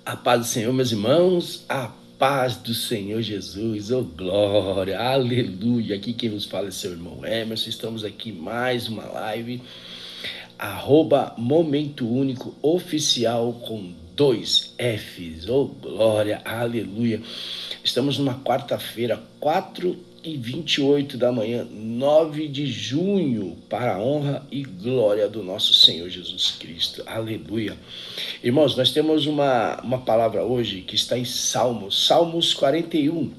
A paz do Senhor, meus irmãos, a paz do Senhor Jesus, oh glória, aleluia. Aqui quem vos fala é seu irmão Emerson. Estamos aqui mais uma live, @Momento Único Oficial com 2 Fs, oh glória, aleluia. Estamos numa quarta-feira, 4h28 da manhã, 9 de junho, para a honra e glória do nosso Senhor Jesus Cristo, aleluia. Irmãos, nós temos uma palavra hoje que está em Salmos 41,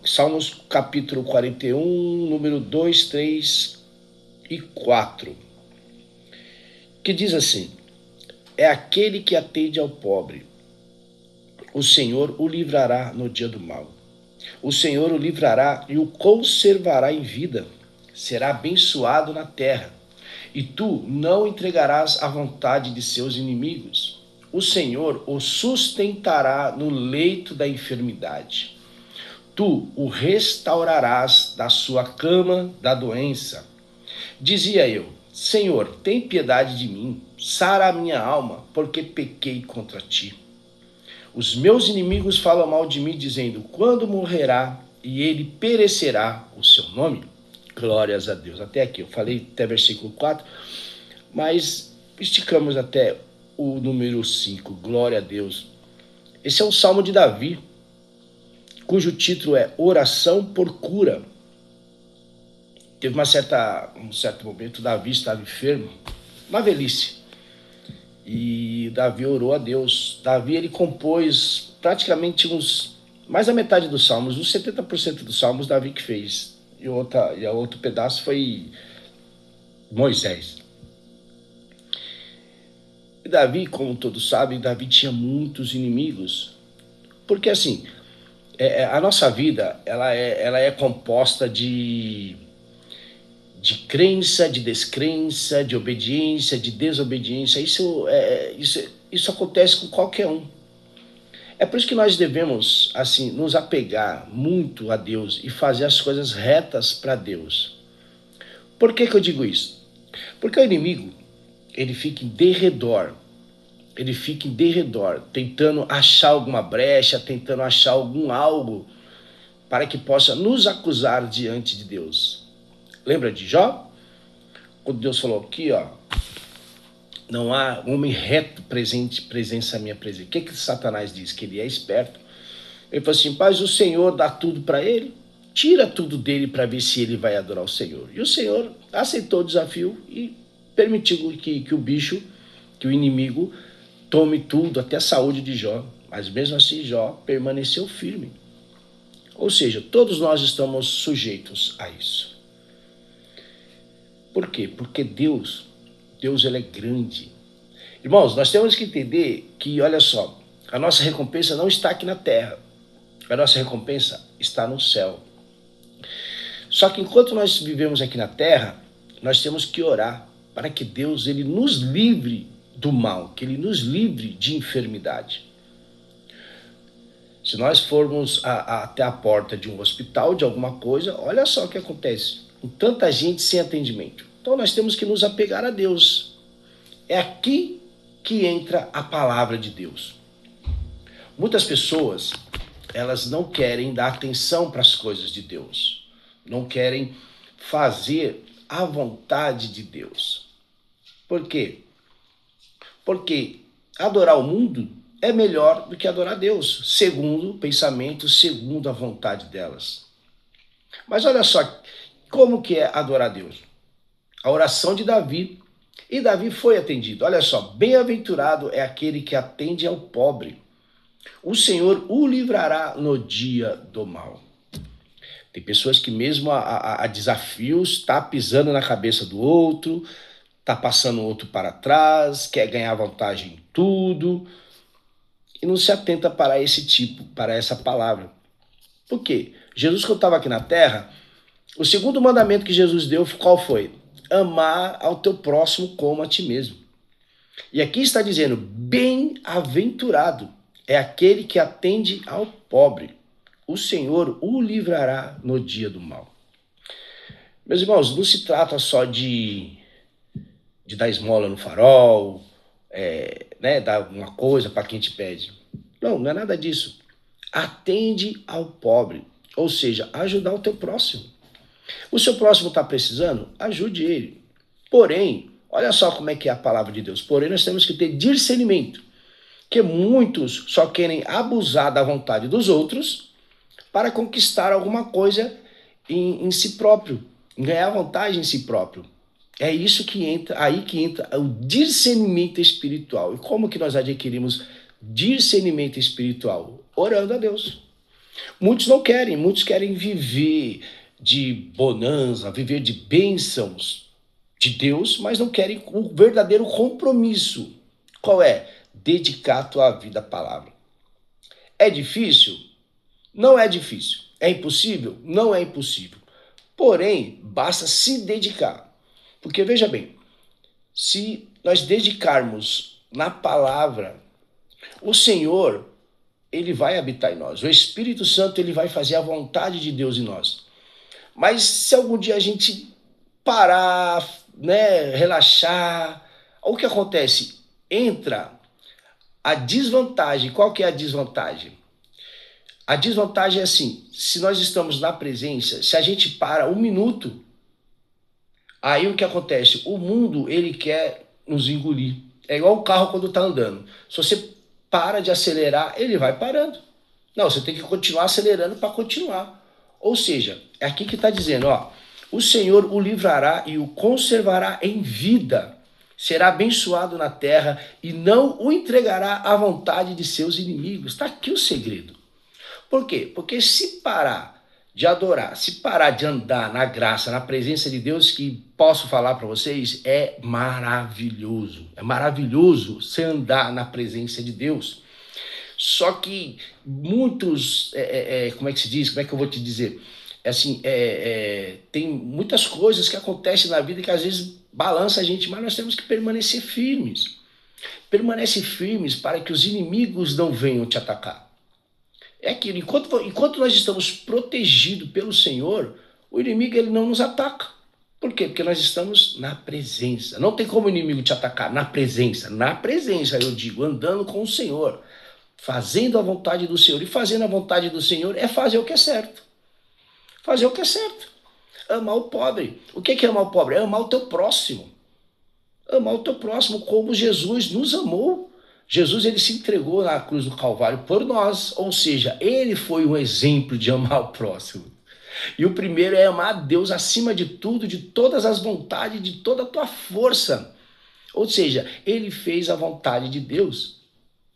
Salmos capítulo 41, número 2, 3 e 4, que diz assim: é aquele que atende ao pobre, o Senhor o livrará no dia do mal. O Senhor o livrará e o conservará em vida. Será abençoado na terra. E tu não entregarás à vontade de seus inimigos. O Senhor o sustentará no leito da enfermidade. Tu o restaurarás da sua cama da doença. Dizia eu: Senhor, tem piedade de mim, sara a minha alma, porque pequei contra ti. Os meus inimigos falam mal de mim, dizendo: quando morrerá e ele perecerá o seu nome? Glórias a Deus. Até aqui, eu falei até versículo 4, mas esticamos até o número 5. Glória a Deus. Esse é um salmo de Davi, cujo título é Oração por Cura. Teve um certo momento, Davi estava enfermo, uma velhice. E Davi orou a Deus. Davi, ele compôs praticamente mais da metade dos salmos, uns 70% dos salmos Davi que fez. E outro pedaço foi Moisés. E Davi, como todos sabem, Davi tinha muitos inimigos. Porque assim, a nossa vida, ela é composta de crença, de descrença, de obediência, de desobediência. Isso acontece com qualquer um. É por isso que nós devemos, assim, nos apegar muito a Deus e fazer as coisas retas para Deus. Por que eu digo isso? Porque o inimigo, ele fica em derredor, tentando achar alguma brecha, tentando achar algum algo para que possa nos acusar diante de Deus. Lembra de Jó? Quando Deus falou aqui, ó, não há homem reto presença minha presença. O que Satanás diz? Que ele é esperto. Ele falou assim: mas o Senhor dá tudo para ele, tira tudo dele para ver se ele vai adorar o Senhor. E o Senhor aceitou o desafio e permitiu que o inimigo, tome tudo, até a saúde de Jó. Mas mesmo assim Jó permaneceu firme. Ou seja, todos nós estamos sujeitos a isso. Por quê? Porque Deus ele é grande. Irmãos, nós temos que entender que, olha só, a nossa recompensa não está aqui na terra. A nossa recompensa está no céu. Só que enquanto nós vivemos aqui na terra, nós temos que orar para que Deus ele nos livre do mal, que ele nos livre de enfermidade. Se nós formos até a porta de um hospital, de alguma coisa, olha só o que acontece. Com tanta gente sem atendimento. Então nós temos que nos apegar a Deus. É aqui que entra a palavra de Deus. Muitas pessoas, elas não querem dar atenção para as coisas de Deus. Não querem fazer a vontade de Deus. Por quê? Porque adorar o mundo é melhor do que adorar Deus, segundo o pensamento, segundo a vontade delas. Mas olha só, como que é adorar Deus? A oração de Davi, e Davi foi atendido. Olha só, bem-aventurado é aquele que atende ao pobre. O Senhor o livrará no dia do mal. Tem pessoas que mesmo a desafios está pisando na cabeça do outro, está passando o outro para trás, quer ganhar vantagem em tudo, e não se atenta para essa palavra. Por quê? Jesus, quando estava aqui na terra, o segundo mandamento que Jesus deu, qual foi? Amar ao teu próximo como a ti mesmo. E aqui está dizendo, bem-aventurado é aquele que atende ao pobre. O Senhor o livrará no dia do mal. Meus irmãos, não se trata só de dar esmola no farol, né, dar uma coisa para quem te pede. Não, não é nada disso. Atende ao pobre, ou seja, ajudar o teu próximo. O seu próximo está precisando? Ajude ele. Porém, olha só como é que é a palavra de Deus. Porém, nós temos que ter discernimento, que muitos só querem abusar da vontade dos outros para conquistar alguma coisa em si próprio, ganhar vantagem em si próprio. É isso que entra, aí que entra o discernimento espiritual. E como que nós adquirimos discernimento espiritual? Orando a Deus. Muitos querem viver de bonança, viver de bênçãos de Deus, mas não querem o verdadeiro compromisso. Qual é? Dedicar a tua vida à palavra. É difícil? Não é difícil. É impossível? Não é impossível. Porém, basta se dedicar. Porque veja bem, se nós dedicarmos na palavra, o Senhor, ele vai habitar em nós. O Espírito Santo, ele vai fazer a vontade de Deus em nós. Mas se algum dia a gente parar, né, relaxar, o que acontece? Entra a desvantagem. Qual que é a desvantagem? A desvantagem é assim, se nós estamos na presença, se a gente para um minuto, aí o que acontece? O mundo, ele quer nos engolir. É igual o carro quando está andando. Se você para de acelerar, ele vai parando. Não, você tem que continuar acelerando para continuar. Ou seja, é aqui que está dizendo, ó, o Senhor o livrará e o conservará em vida. Será abençoado na terra e não o entregará à vontade de seus inimigos. Está aqui o segredo. Por quê? Porque se parar de adorar, se parar de andar na graça, na presença de Deus, que posso falar para vocês, é maravilhoso. É maravilhoso você andar na presença de Deus. Só que muitos, como é que se diz? Como é que eu vou te dizer? Assim, tem muitas coisas que acontecem na vida que às vezes balança a gente, mas nós temos que permanecer firmes. Permanece firmes para que os inimigos não venham te atacar. É aquilo, enquanto nós estamos protegidos pelo Senhor, o inimigo ele não nos ataca. Por quê? Porque nós estamos na presença. Não tem como o inimigo te atacar na presença. Na presença, eu digo, andando com o Senhor, fazendo a vontade do Senhor. E fazendo a vontade do Senhor é fazer o que é certo. Fazer o que é certo. Amar o pobre. O que é amar o pobre? É amar o teu próximo. Amar o teu próximo como Jesus nos amou. Jesus, ele se entregou na cruz do Calvário por nós, ou seja, ele foi um exemplo de amar o próximo. E o primeiro é amar a Deus acima de tudo, de todas as vontades, de toda a tua força. Ou seja, ele fez a vontade de Deus.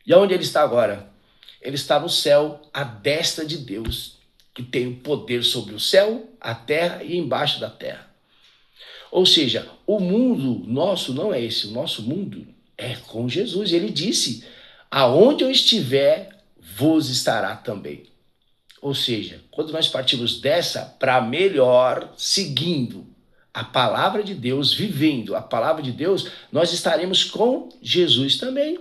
E aonde ele está agora? Ele está no céu, à destra de Deus, que tem o poder sobre o céu, a terra e embaixo da terra. Ou seja, o mundo nosso não é esse, o nosso mundo é com Jesus. Ele disse, aonde eu estiver, vos estará também. Ou seja, quando nós partimos dessa para melhor, seguindo a palavra de Deus, vivendo a palavra de Deus, nós estaremos com Jesus também.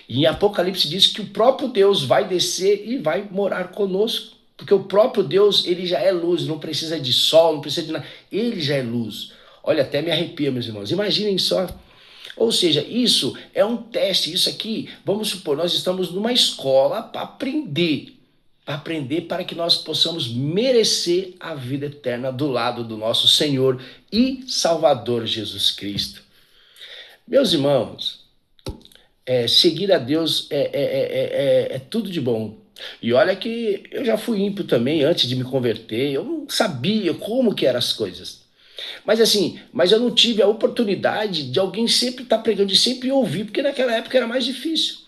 E em Apocalipse diz que o próprio Deus vai descer e vai morar conosco. Porque o próprio Deus, ele já é luz, não precisa de sol, não precisa de nada. Ele já é luz. Olha, até me arrepia, meus irmãos. Imaginem só. Ou seja, isso é um teste. Isso aqui, vamos supor, nós estamos numa escola para aprender. Para aprender para que nós possamos merecer a vida eterna do lado do nosso Senhor e Salvador Jesus Cristo. Meus irmãos, seguir a Deus é tudo de bom. E olha que eu já fui ímpio também antes de me converter. Eu não sabia como que eram as coisas. Mas eu não tive a oportunidade de alguém sempre estar pregando, de sempre ouvir, porque naquela época era mais difícil.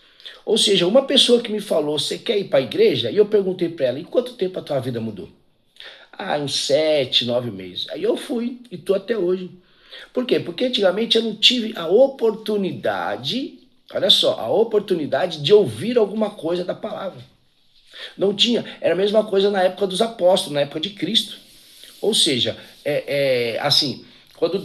Ou seja, uma pessoa que me falou, você quer ir para a igreja? E eu perguntei para ela, em quanto tempo a tua vida mudou? Uns 7, 9 meses. Aí eu fui e estou até hoje. Por quê? Porque antigamente eu não tive a oportunidade, olha só, a oportunidade de ouvir alguma coisa da palavra. Não tinha, era a mesma coisa na época dos apóstolos, na época de Cristo. Ou seja, assim, quando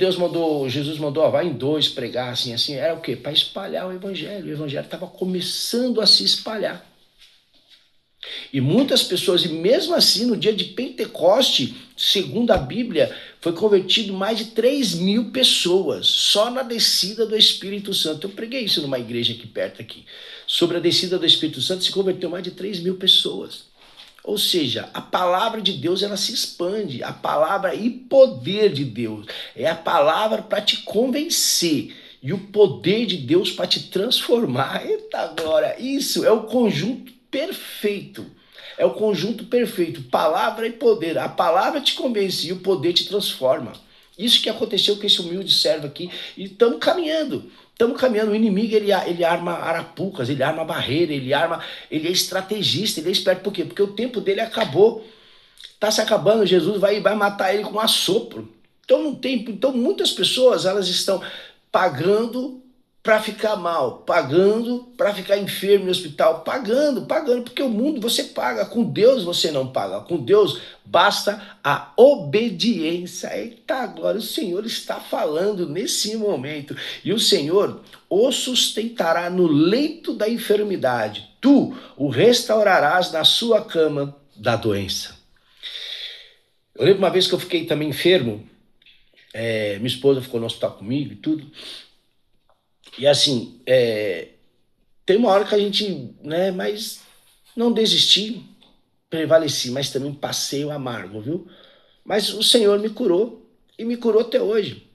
Jesus mandou, vai em 2 pregar, assim, era o quê? Para espalhar o evangelho estava começando a se espalhar. E muitas pessoas, e mesmo assim, no dia de Pentecoste, segundo a Bíblia, foi convertido mais de 3.000 pessoas, só na descida do Espírito Santo. Eu preguei isso numa igreja aqui perto, aqui. Sobre a descida do Espírito Santo, se converteu mais de 3.000 pessoas. Ou seja, a palavra de Deus, ela se expande. A palavra e poder de Deus. É a palavra para te convencer. E o poder de Deus para te transformar. Eita glória! Isso é o conjunto perfeito. É o conjunto perfeito. Palavra e poder. A palavra te convence e o poder te transforma. Isso que aconteceu com esse humilde servo aqui. E estamos caminhando. Estamos caminhando. O inimigo, ele arma arapucas, ele arma barreira, ele é estrategista, ele é esperto. Por quê? Porque o tempo dele acabou. Está se acabando. Jesus vai matar ele com um assopro. Então não tem. Então muitas pessoas, elas estão pagando para ficar mal, pagando para ficar enfermo no hospital, pagando, porque o mundo você paga, com Deus você não paga, com Deus basta a obediência. Eita glória, o Senhor está falando nesse momento, e o Senhor o sustentará no leito da enfermidade, tu o restaurarás na sua cama da doença. Eu lembro uma vez que eu fiquei também enfermo, minha esposa ficou no hospital comigo e tudo. E assim, tem uma hora que a gente, mas não desisti, prevaleci, mas também passei o amargo, viu? Mas o Senhor me curou, e me curou até hoje.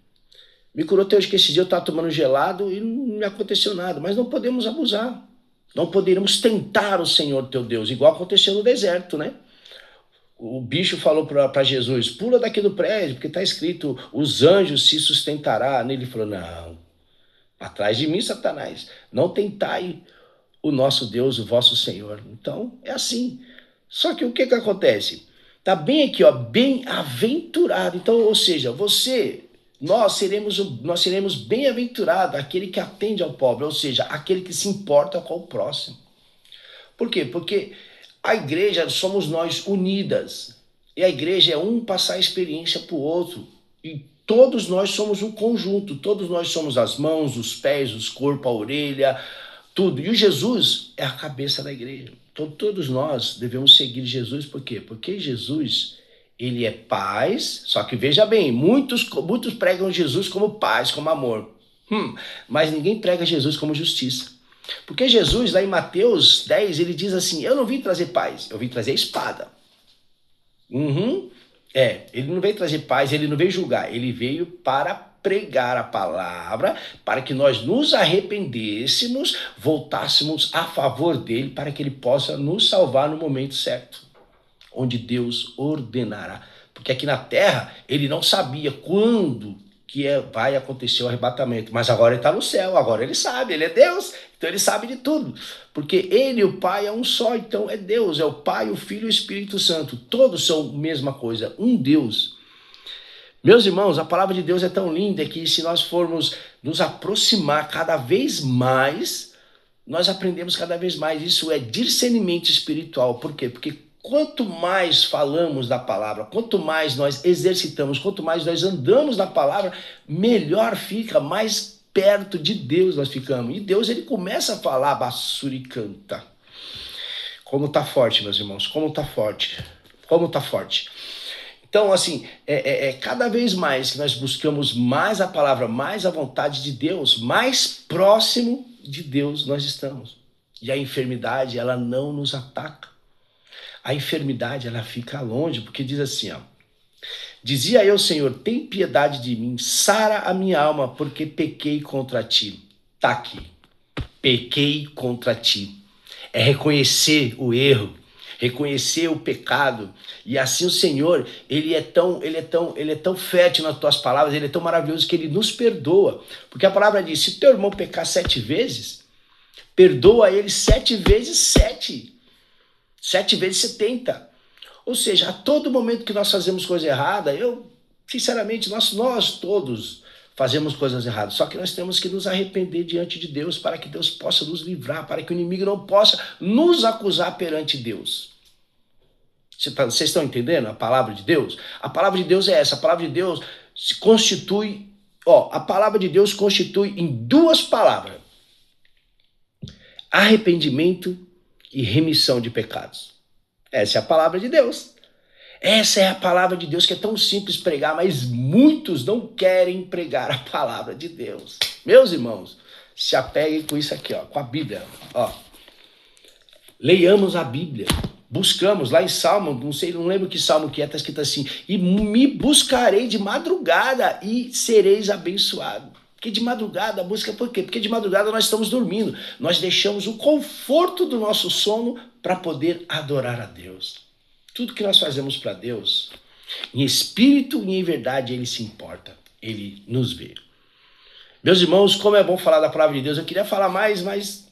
Me curou até hoje, que esse dia eu estava tomando gelado e não me aconteceu nada. Mas não podemos abusar, não poderíamos tentar o Senhor teu Deus, igual aconteceu no deserto, né? O bicho falou para Jesus, pula daqui do prédio, porque está escrito, os anjos se sustentará. Ele falou, não. Atrás de mim, Satanás, não tentai o nosso Deus, o vosso Senhor. Então, é assim. Só que o que acontece? Está bem aqui, ó, bem-aventurado. Então, ou seja, nós seremos bem-aventurados, aquele que atende ao pobre, ou seja, aquele que se importa com o próximo. Por quê? Porque a igreja somos nós unidas. E a igreja é um passar a experiência para o outro. E todos nós somos um conjunto, todos nós somos as mãos, os pés, os corpos, a orelha, tudo. E o Jesus é a cabeça da igreja. Então todos nós devemos seguir Jesus, por quê? Porque Jesus, ele é paz, só que veja bem, muitos pregam Jesus como paz, como amor. Mas ninguém prega Jesus como justiça. Porque Jesus, lá em Mateus 10, ele diz assim, eu não vim trazer paz, eu vim trazer espada. Ele não veio trazer paz, ele não veio julgar, ele veio para pregar a palavra, para que nós nos arrependêssemos, voltássemos a favor dele, para que ele possa nos salvar no momento certo, onde Deus ordenará. Porque aqui na terra, ele não sabia quando que vai acontecer o arrebatamento, mas agora ele está no céu, agora ele sabe, ele é Deus, então ele sabe de tudo, porque ele e o Pai é um só, então é Deus, é o Pai, o Filho e o Espírito Santo, todos são a mesma coisa, um Deus. Meus irmãos, a palavra de Deus é tão linda que se nós formos nos aproximar cada vez mais, nós aprendemos cada vez mais, isso é discernimento espiritual. Por quê? Porque quanto mais falamos da palavra, quanto mais nós exercitamos, quanto mais nós andamos na palavra, melhor fica, mais perto de Deus nós ficamos. E Deus, ele começa a falar, bassuricanta. Como tá forte, meus irmãos, como tá forte. Então, assim, cada vez mais que nós buscamos mais a palavra, mais a vontade de Deus, mais próximo de Deus nós estamos. E a enfermidade, ela não nos ataca. A enfermidade, ela fica longe, porque diz assim, ó. Dizia eu, Senhor, tem piedade de mim, sara a minha alma, porque pequei contra ti. Tá aqui. Pequei contra ti. É reconhecer o erro, reconhecer o pecado. E assim o Senhor, ele é tão fértil nas tuas palavras, ele é tão maravilhoso que ele nos perdoa. Porque a palavra diz, se teu irmão pecar 7 vezes, perdoa ele 7 vezes 7. 7 vezes 70. Ou seja, a todo momento que nós fazemos coisa errada, sinceramente, nós todos fazemos coisas erradas. Só que nós temos que nos arrepender diante de Deus para que Deus possa nos livrar, para que o inimigo não possa nos acusar perante Deus. Vocês estão entendendo a palavra de Deus? A palavra de Deus é essa. A palavra de Deus se constitui... a palavra de Deus constitui em 2 palavras. Arrependimento e remissão de pecados. Essa é a palavra de Deus. Essa é a palavra de Deus, que é tão simples pregar, mas muitos não querem pregar a palavra de Deus. Meus irmãos, se apeguem com isso aqui, ó, com a Bíblia. Ó. Leiamos a Bíblia. Buscamos lá em Salmo, não lembro que Salmo que é, está escrito assim: e me buscarei de madrugada e sereis abençoado. Porque de madrugada, busca por quê? Porque de madrugada nós estamos dormindo. Nós deixamos o conforto do nosso sono para poder adorar a Deus. Tudo que nós fazemos para Deus, em espírito e em verdade, Ele se importa. Ele nos vê. Meus irmãos, como é bom falar da palavra de Deus. Eu queria falar mais, mas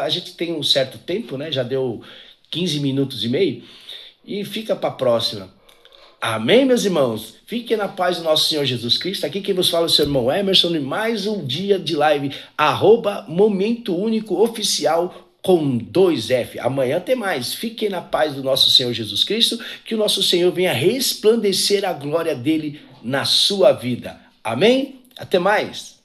a gente tem um certo tempo, né? Já deu 15 minutos e meio. E fica para a próxima. Amém, meus irmãos? Fiquem na paz do nosso Senhor Jesus Cristo. Aqui quem vos fala é o seu irmão Emerson. E mais um dia de live. @Momento Único Oficial com 2F. Amanhã tem mais. Fiquem na paz do nosso Senhor Jesus Cristo. Que o nosso Senhor venha resplandecer a glória dele na sua vida. Amém? Até mais.